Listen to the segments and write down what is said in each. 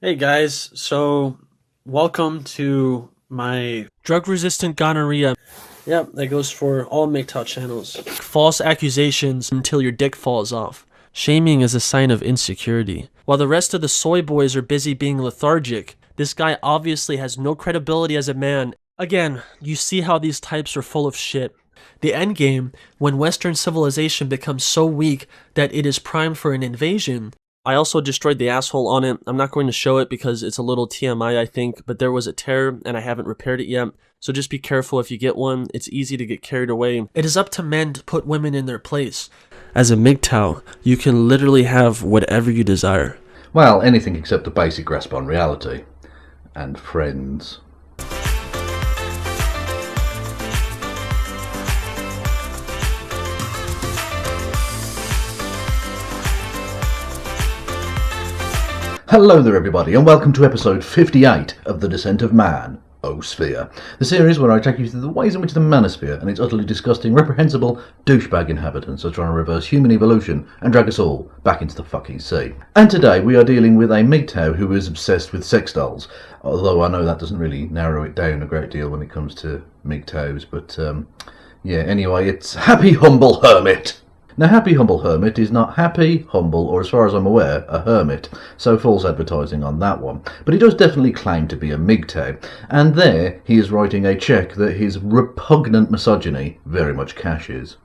Hey guys, so welcome to my Drug-resistant gonorrhea, yep, that goes for all MGTOW channels. false accusations until your dick falls off. Shaming is a sign of insecurity. While the rest of the soy boys are busy being lethargic, this guy obviously has no credibility as a man. Again, you see how these types are full of shit. The endgame, when Western civilization becomes so weak that it is primed for an invasion. I also destroyed the asshole on it. I'm not going to show it because it's a little TMI, I think, but there was a tear and I haven't repaired it yet. So just be careful if you get one. It's easy to get carried away. It is up to men to put women in their place. As a MGTOW, you can literally have whatever you desire. Well, anything except a basic grasp on reality. And friends. Hello there everybody, and welcome to episode 58 of The Descent of Man-osphere, the series where I take you through the ways in which the Man-osphere and its utterly disgusting, reprehensible, douchebag inhabitants are trying to reverse human evolution and drag us all back into the fucking sea. And today we are dealing with a MGTOW who is obsessed with sex dolls, although I know that doesn't really narrow it down a great deal when it comes to MGTOWs, but yeah, anyway, it's Happy Humble Hermit. Now, Happy Humble Hermit is not happy, humble, or as far as I'm aware, a hermit, so false advertising on that one. But he does definitely claim to be a MGTOW, and there he is writing a check that his repugnant misogyny very much cashes.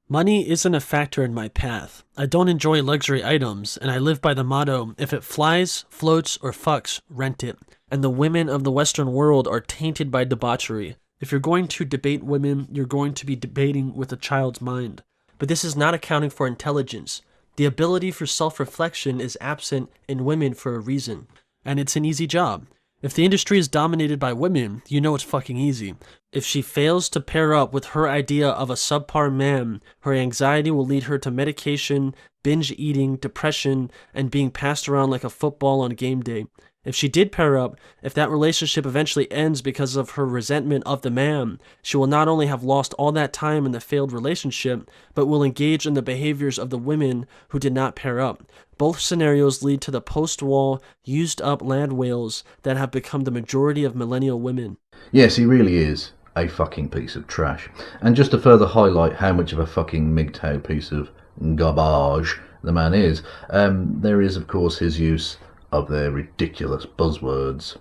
Money isn't a factor in my path. I don't enjoy luxury items, and I live by the motto, if it flies, floats, or fucks, rent it. And the women of the Western world are tainted by debauchery. If you're going to debate women, you're going to be debating with a child's mind. But this is not accounting for intelligence. The ability for self-reflection is absent in women for a reason. And it's an easy job. If the industry is dominated by women, you know it's fucking easy. If she fails to pair up with her idea of a subpar man, her anxiety will lead her to medication, binge eating, depression, and being passed around like a football on game day. If she did pair up, if that relationship eventually ends because of her resentment of the man, she will not only have lost all that time in the failed relationship, but will engage in the behaviors of the women who did not pair up. Both scenarios lead to the post-war, used-up land whales that have become the majority of millennial women. Yes, he really is a fucking piece of trash. And just to further highlight how much of a fucking MGTOW piece of garbage the man is, there is, of course, his use of their ridiculous buzzwords.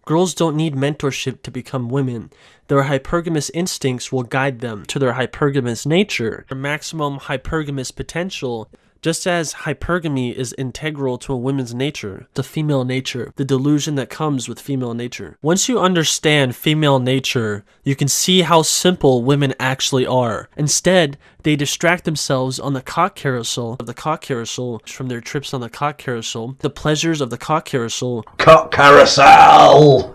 Girls don't need mentorship to become women. Their hypergamous instincts will guide them to their hypergamous nature, their maximum hypergamous potential, just as hypergamy is integral to a woman's nature, the female nature, the delusion that comes with female nature. Once you understand female nature, you can see how simple women actually are. Instead, they distract themselves on the cock carousel from their trips on the cock carousel, the pleasures of the cock carousel. Cock carousel!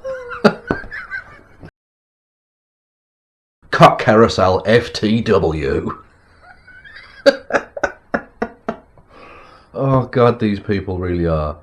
Cock carousel FTW. Oh god, these people really are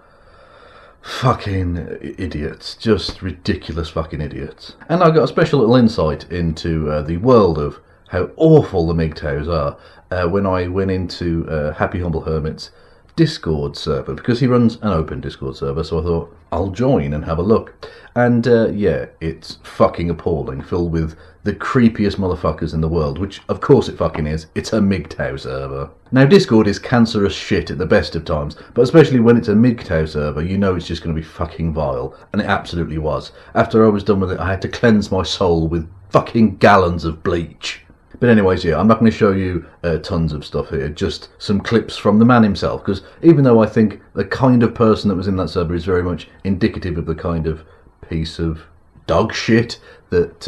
fucking idiots. Just ridiculous fucking idiots. And I got a special little insight into the world of how awful the MGTOWs are when I went into Happy Humble Hermit's Discord server, because he runs an open Discord server, so I thought I'll join and have a look. And yeah, it's fucking appalling, filled with the creepiest motherfuckers in the world, which of course it fucking is. It's a MGTOW server. Now, Discord is cancerous shit at the best of times, but especially when it's a MGTOW server, you know it's just going to be fucking vile, and it absolutely was. After I was done with it, I had to cleanse my soul with fucking gallons of bleach. But anyways, yeah, I'm not going to show you tons of stuff here, just some clips from the man himself, because even though I think the kind of person that was in that server is very much indicative of the kind of piece of dog shit that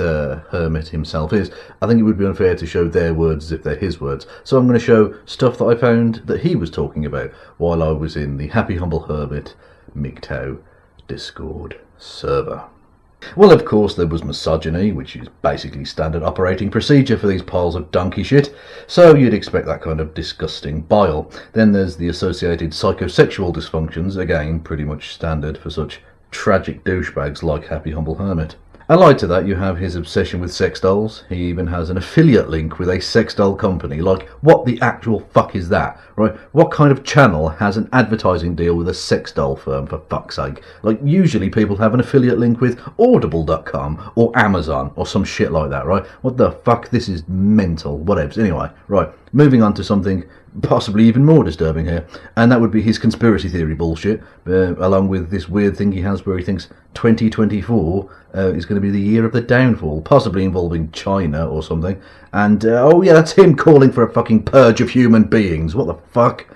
Hermit himself is, I think it would be unfair to show their words as if they're his words. So I'm going to show stuff that I found that he was talking about while I was in the Happy Humble Hermit MGTOW Discord server. Well, of course, there was misogyny, which is basically standard operating procedure for these piles of donkey shit, so you'd expect that kind of disgusting bile. Then there's the associated psychosexual dysfunctions, again, pretty much standard for such tragic douchebags like Happy Humble Hermit. Allied to that, you have his obsession with sex dolls. He even has an affiliate link with a sex doll company. Like, what the actual fuck is that, right? What kind of channel has an advertising deal with a sex doll firm, for fuck's sake? Like, usually people have an affiliate link with Audible.com or Amazon or some shit like that, right? What the fuck? This is mental. Whatevs. Anyway, right, moving on to something possibly even more disturbing here, and that would be his conspiracy theory bullshit, along with this weird thing he has where he thinks 2024 is going to be the year of the downfall, possibly involving China or something. And oh yeah, that's him calling for a fucking purge of human beings. What the fuck?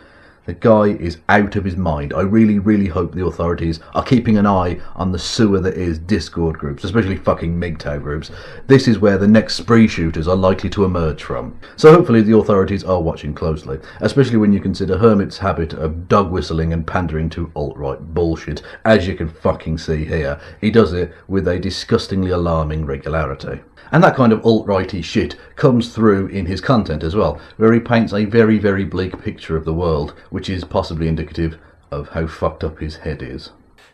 The guy is out of his mind. I really, really hope the authorities are keeping an eye on the sewer that is Discord groups, especially fucking MGTOW groups. This is where the next spree shooters are likely to emerge from. So hopefully the authorities are watching closely, especially when you consider Hermit's habit of dog whistling and pandering to alt-right bullshit. As you can fucking see here, he does it with a disgustingly alarming regularity. And that kind of alt-righty shit comes through in his content as well, where he paints a very, very bleak picture of the world, which is possibly indicative of how fucked up his head is.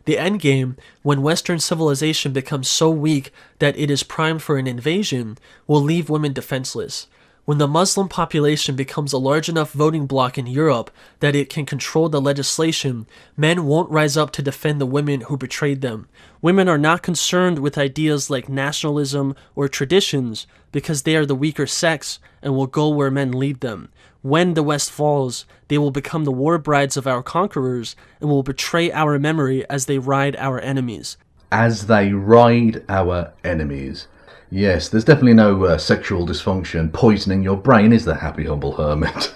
The endgame, when Western civilization becomes so weak that it is primed for an invasion, will leave women defenseless. When the Muslim population becomes a large enough voting bloc in Europe that it can control the legislation, men won't rise up to defend the women who betrayed them. Women are not concerned with ideas like nationalism or traditions because they are the weaker sex and will go where men lead them. When the West falls, they will become the war brides of our conquerors and will betray our memory as they ride our enemies. As they ride our enemies. Yes, there's definitely no sexual dysfunction poisoning your brain, is there, happy humble hermit?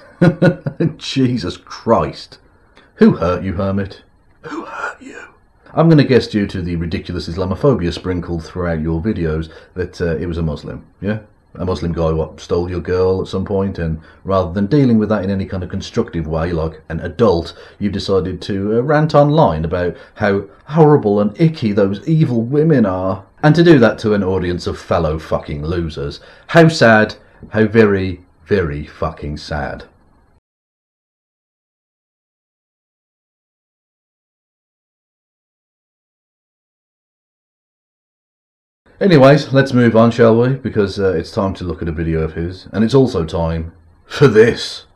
Jesus Christ. Who hurt you, hermit? Who hurt you? I'm going to guess, due to the ridiculous Islamophobia sprinkled throughout your videos, that it was a Muslim, yeah? A Muslim guy, what, stole your girl at some point, and rather than dealing with that in any kind of constructive way, like an adult, you've decided to rant online about how horrible and icky those evil women are. And to do that to an audience of fellow fucking losers. How sad. How very, very fucking sad. Anyways, let's move on, shall we? Because it's time to look at a video of his. And it's also time for this.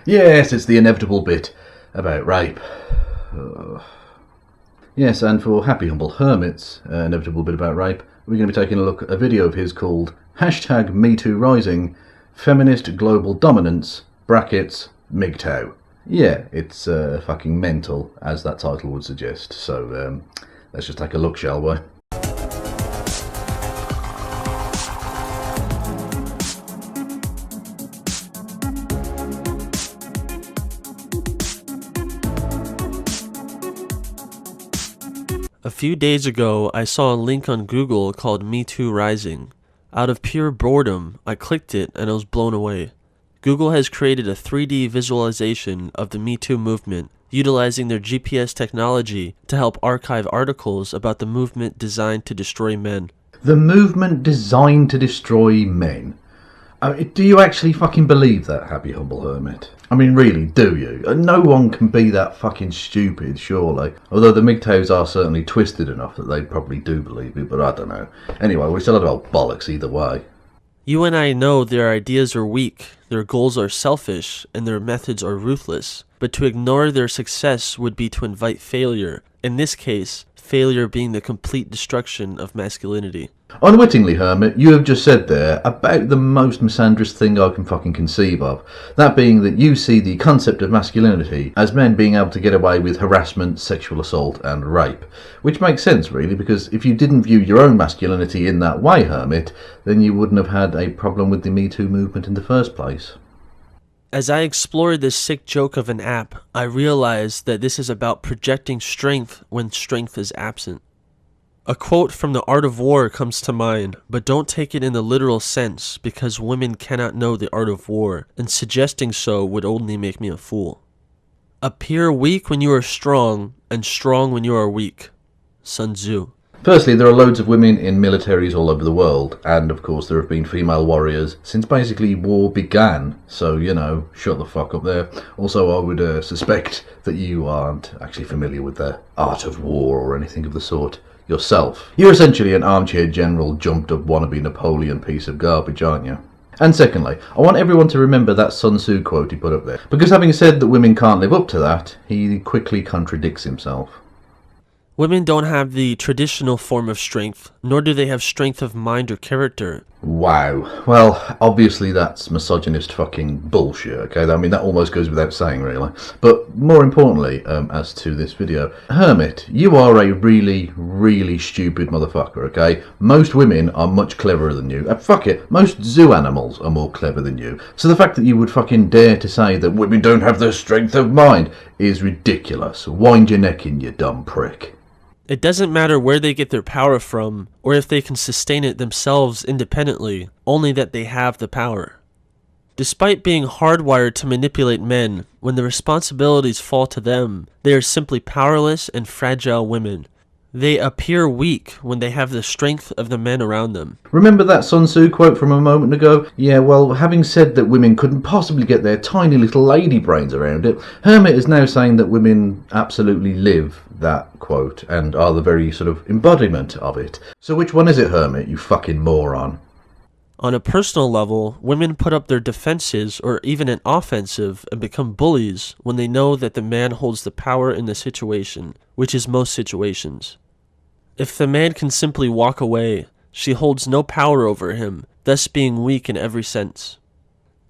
Yes, it's the inevitable bit about rape. Yes, and for happy humble hermits, inevitable bit about rape, we're going to be taking a look at a video of his called #MeTooRising, Feminist Global Dominance, brackets, MGTOW. Yeah, it's fucking mental, as that title would suggest. So let's just take a look, shall we? A few days ago, I saw a link on Google called MeTooRising. Out of pure boredom, I clicked it and I was blown away. Google has created a 3D visualization of the Me Too movement, utilizing their GPS technology to help archive articles about the movement designed to destroy men. The movement designed to destroy men. Do you actually fucking believe that, happy humble hermit? I mean, really, do you? No one can be that fucking stupid, surely. Although the MGTOWs are certainly twisted enough that they probably do believe it, but I don't know. Anyway, we're still about bollocks either way. You and I know their ideas are weak, their goals are selfish, and their methods are ruthless. But to ignore their success would be to invite failure. In this case, failure being the complete destruction of masculinity. Unwittingly, hermit, you have just said there about the most misandrous thing I can fucking conceive of. That being that you see the concept of masculinity as men being able to get away with harassment, sexual assault and rape. Which makes sense, really, because if you didn't view your own masculinity in that way, hermit, then you wouldn't have had a problem with the Me Too movement in the first place. As I explored this sick joke of an app, I realized that this is about projecting strength when strength is absent. A quote from The Art of War comes to mind, but don't take it in the literal sense because women cannot know the art of war, and suggesting so would only make me a fool. Appear weak when you are strong, and strong when you are weak. Sun Tzu. Firstly, there are loads of women in militaries all over the world, and of course there have been female warriors since basically war began, so, you know, shut the fuck up there. Also, I would suspect that you aren't actually familiar with the art of war or anything of the sort yourself. You're essentially an armchair general jumped up wannabe Napoleon piece of garbage, aren't you? And secondly, I want everyone to remember that Sun Tzu quote he put up there, because having said that women can't live up to that, he quickly contradicts himself. Women don't have the traditional form of strength, nor do they have strength of mind or character. Wow. Well, obviously that's misogynist fucking bullshit, okay? I mean, that almost goes without saying, really. But more importantly, as to this video, Hermit, you are a really, really stupid motherfucker, okay? Most women are much cleverer than you. Fuck it, most zoo animals are more clever than you. So the fact that you would fucking dare to say that women don't have the strength of mind is ridiculous. Wind your neck in, you dumb prick. It doesn't matter where they get their power from, or if they can sustain it themselves independently, only that they have the power. Despite being hardwired to manipulate men, when the responsibilities fall to them, they are simply powerless and fragile women. They appear weak when they have the strength of the men around them. Remember that Sun Tzu quote from a moment ago? Yeah, well, having said that women couldn't possibly get their tiny little lady brains around it, Hermit is now saying that women absolutely live that quote and are the very sort of embodiment of it. So which one is it, Hermit, you fucking moron? On a personal level, women put up their defenses or even an offensive and become bullies when they know that the man holds the power in the situation, which is most situations. If the man can simply walk away, she holds no power over him, thus being weak in every sense.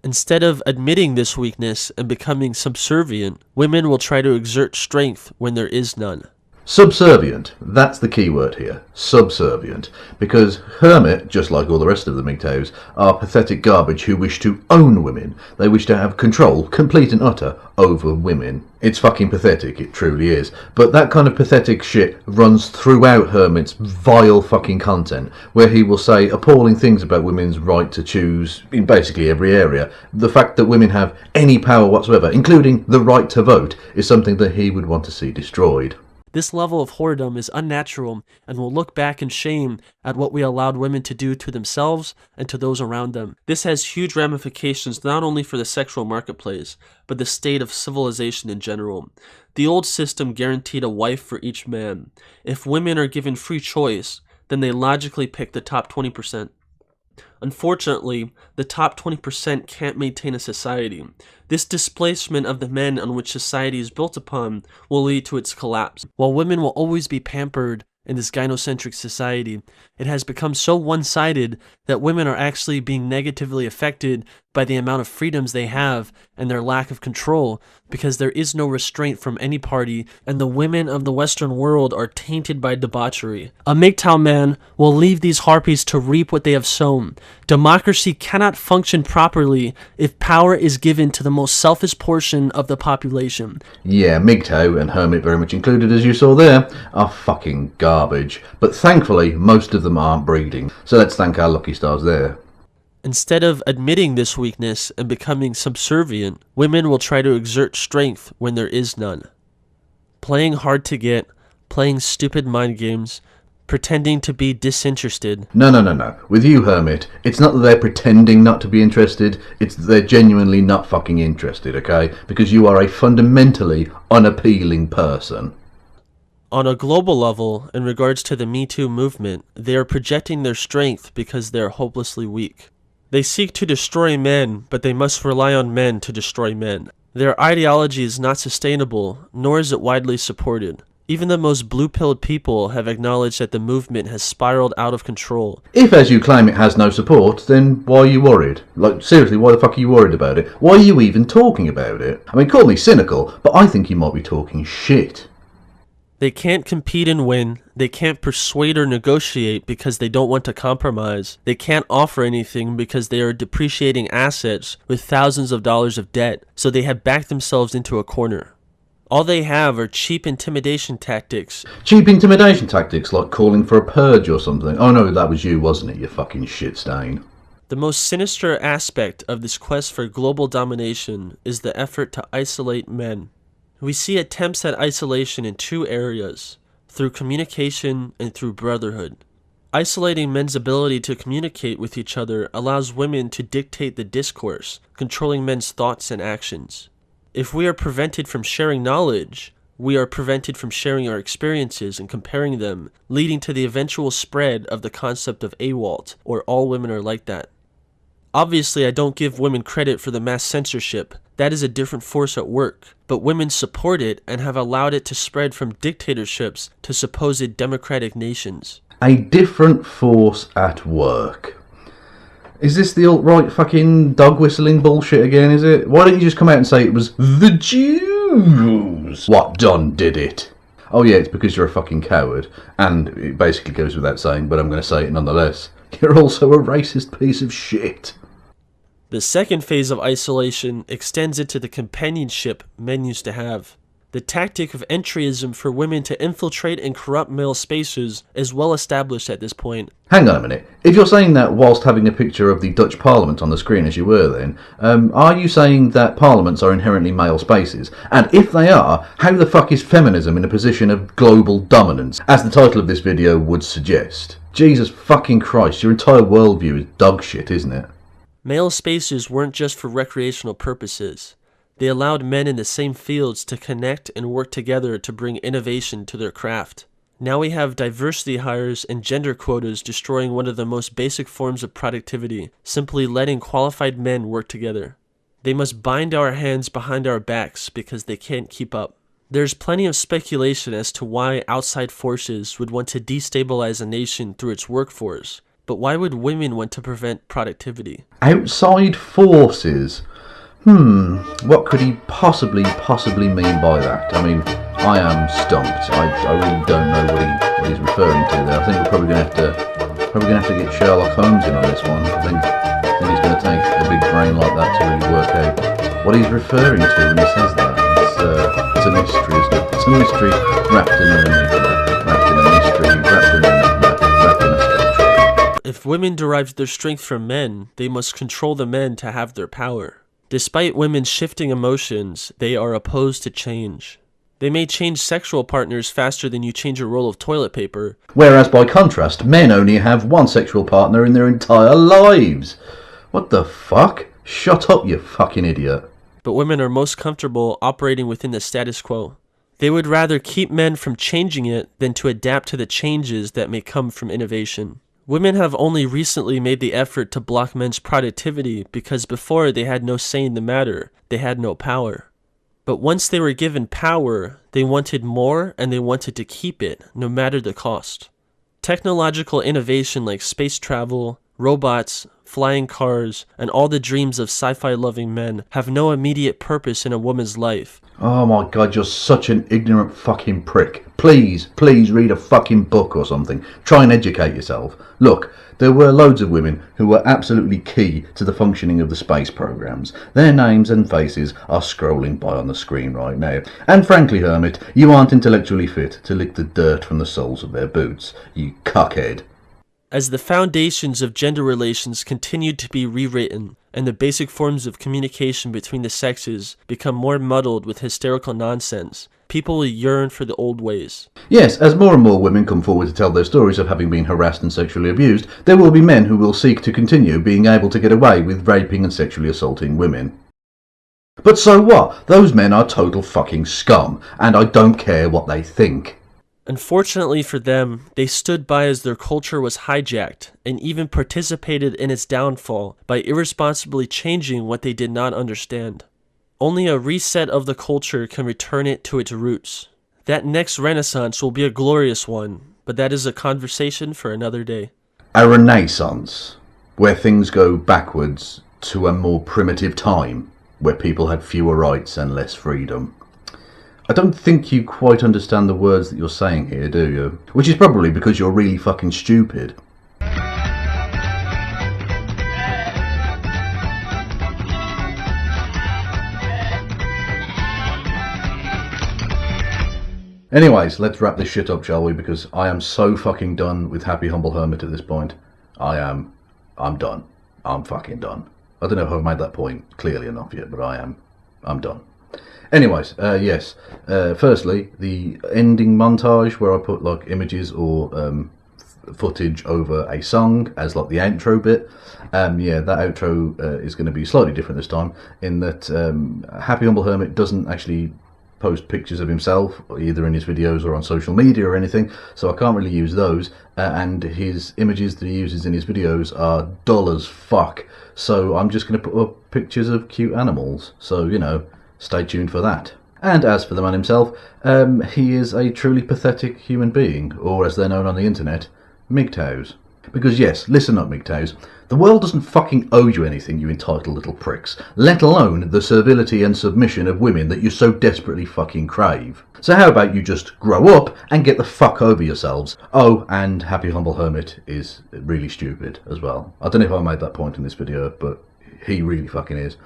Instead of admitting this weakness and becoming subservient, women will try to exert strength when there is none. Subservient, that's the key word here, subservient, because Hermit, just like all the rest of the MGTOWs, are pathetic garbage who wish to own women. They wish to have control, complete and utter, over women. It's fucking pathetic, it truly is, but that kind of pathetic shit runs throughout Hermit's vile fucking content, where he will say appalling things about women's right to choose in basically every area. The fact that women have any power whatsoever, including the right to vote, is something that he would want to see destroyed. This level of whoredom is unnatural and will look back in shame at what we allowed women to do to themselves and to those around them. This has huge ramifications not only for the sexual marketplace, but the state of civilization in general. The old system guaranteed a wife for each man. If women are given free choice, then they logically pick the top 20%. Unfortunately, the top 20% can't maintain a society. This displacement of the men on which society is built upon will lead to its collapse. While women will always be pampered in this gynocentric society, it has become so one-sided that women are actually being negatively affected by the amount of freedoms they have and their lack of control, because there is no restraint from any party, and the women of the Western world are tainted by debauchery. A MGTOW man will leave these harpies to reap what they have sown. Democracy cannot function properly if power is given to the most selfish portion of the population. Yeah, MGTOW, and Hermit very much included as you saw there, are fucking garbage. But thankfully, most of them aren't breeding, so let's thank our lucky stars there. Instead of admitting this weakness and becoming subservient, women will try to exert strength when there is none. Playing hard to get, playing stupid mind games, pretending to be disinterested. No. With you, Hermit, it's not that they're pretending not to be interested, it's that they're genuinely not fucking interested, okay? Because you are a fundamentally unappealing person. On a global level, in regards to the Me Too movement, they are projecting their strength because they are hopelessly weak. They seek to destroy men, but they must rely on men to destroy men. Their ideology is not sustainable, nor is it widely supported. Even the most blue-pilled people have acknowledged that the movement has spiraled out of control. If, as you claim, it has no support, then why are you worried? Like, seriously, why the fuck are you worried about it? Why are you even talking about it? I mean, call me cynical, but I think you might be talking shit. They can't compete and win. They can't persuade or negotiate because they don't want to compromise. They can't offer anything because they are depreciating assets with thousands of dollars of debt, so they have backed themselves into a corner. All they have are cheap intimidation tactics. Cheap intimidation tactics, like calling for a purge or something. Oh no, that was you, wasn't it, you fucking shit stain. The most sinister aspect of this quest for global domination is the effort to isolate men. We see attempts at isolation in two areas. through communication and through brotherhood. Isolating men's ability to communicate with each other allows women to dictate the discourse, controlling men's thoughts and actions. If we are prevented from sharing knowledge, we are prevented from sharing our experiences and comparing them, leading to the eventual spread of the concept of AWOLT, or all women are like that. Obviously, I don't give women credit for the mass censorship. That is a different force at work. But women support it and have allowed it to spread from dictatorships to supposed democratic nations. A different force at work. Is this the alt-right fucking dog whistling bullshit again, is it? Why don't you just come out and say it was the Jews? What done did it? Oh yeah, it's because you're a fucking coward. And it basically goes without saying, but I'm going to say it nonetheless. You're also a racist piece of shit. The second phase of isolation extends into the companionship men used to have. The tactic of entryism for women to infiltrate and corrupt male spaces is well established at this point. Hang on a minute. If you're saying that whilst having a picture of the Dutch Parliament on the screen as you were then, are you saying that parliaments are inherently male spaces? And if they are, how the fuck is feminism in a position of global dominance, as the title of this video would suggest? Jesus fucking Christ, your entire worldview is dog shit, isn't it? Male spaces weren't just for recreational purposes. They allowed men in the same fields to connect and work together to bring innovation to their craft. Now we have diversity hires and gender quotas destroying one of the most basic forms of productivity, simply letting qualified men work together. They must bind our hands behind our backs because they can't keep up. There's plenty of speculation as to why outside forces would want to destabilize a nation through its workforce, but why would women want to prevent productivity? Outside forces? What could he possibly mean by that? I mean, I am stumped. I really don't know what he's referring to there. I think we're probably going to have to get Sherlock Holmes in on this one. I think it's going to take a big brain like that to really work out what he's referring to when he says that. It's a mystery, isn't it? It's a mystery wrapped in an enigma, wrapped in a mystery, wrapped in an enigma, wrapped in a sculpture. If women derived their strength from men, they must control the men to have their power. Despite women's shifting emotions, they are opposed to change. They may change sexual partners faster than you change a roll of toilet paper. Whereas by contrast, men only have one sexual partner in their entire lives. What the fuck? Shut up, you fucking idiot. But women are most comfortable operating within the status quo. They would rather keep men from changing it than to adapt to the changes that may come from innovation. Women have only recently made the effort to block men's productivity because before they had no say in the matter, they had no power. But once they were given power, they wanted more and they wanted to keep it, no matter the cost. Technological innovation like space travel, robots, flying cars, and all the dreams of sci-fi loving men have no immediate purpose in a woman's life. Oh my god, you're such an ignorant fucking prick. Please read a fucking book or something. Try and educate yourself. Look, there were loads of women who were absolutely key to the functioning of the space programs. Their names and faces are scrolling by on the screen right now. And frankly, Hermit, you aren't intellectually fit to lick the dirt from the soles of their boots, you cuckhead. As the foundations of gender relations continued to be rewritten, and the basic forms of communication between the sexes become more muddled with hysterical nonsense, people will yearn for the old ways. Yes, as more and more women come forward to tell their stories of having been harassed and sexually abused, there will be men who will seek to continue being able to get away with raping and sexually assaulting women. But so what? Those men are total fucking scum, and I don't care what they think. Unfortunately for them, they stood by as their culture was hijacked, and even participated in its downfall by irresponsibly changing what they did not understand. Only a reset of the culture can return it to its roots. That next renaissance will be a glorious one, but that is a conversation for another day. A renaissance, where things go backwards to a more primitive time, where people had fewer rights and less freedom. I don't think you quite understand the words that you're saying here, do you? Which is probably because you're really fucking stupid. Anyways, let's wrap this shit up, shall we? Because I am so fucking done with Happy Humble Hermit at this point. I'm done. I'm fucking done. I don't know if I've made that point clearly enough yet, but I'm done. Anyways, yes. Firstly, the ending montage where I put like images or footage over a song as like the outro bit. Yeah, that outro is going to be slightly different this time in that Happy Humble Hermit doesn't actually post pictures of himself either in his videos or on social media or anything, so I can't really use those, and his images that he uses in his videos are dull as fuck, so I'm just going to put up pictures of cute animals, so you know, stay tuned for that. And as for the man himself, he is a truly pathetic human being, or as they're known on the internet, MGTOWs. Because yes, listen up MGTOWs, the world doesn't fucking owe you anything, you entitled little pricks, let alone the servility and submission of women that you so desperately fucking crave. So how about you just grow up and get the fuck over yourselves? Oh, and Happy Humble Hermit is really stupid as well. I don't know if I made that point in this video, but he really fucking is.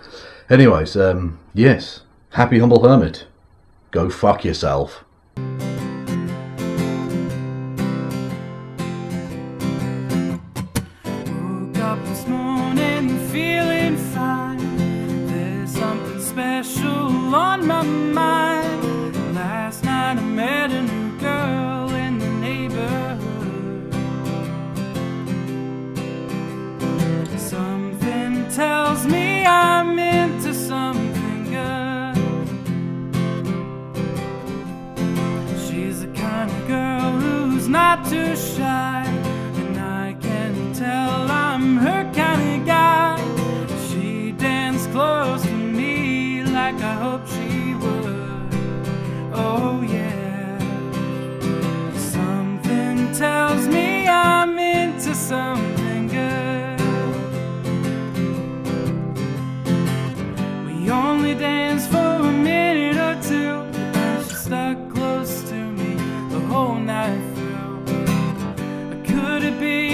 Anyways, yes, Happy Humble Hermit, go fuck yourself. This morning feeling fine. There's something special on my mind. Last night I met a new girl in the neighborhood. Something tells me I'm into something good. She's the kind of girl who's not too shy, and I can tell I'm her kind of guy. She danced close to me like I hoped she would. Oh yeah. Something tells me I'm into something good. We only danced for a minute or two, and she stuck close to me the whole night through. Could it be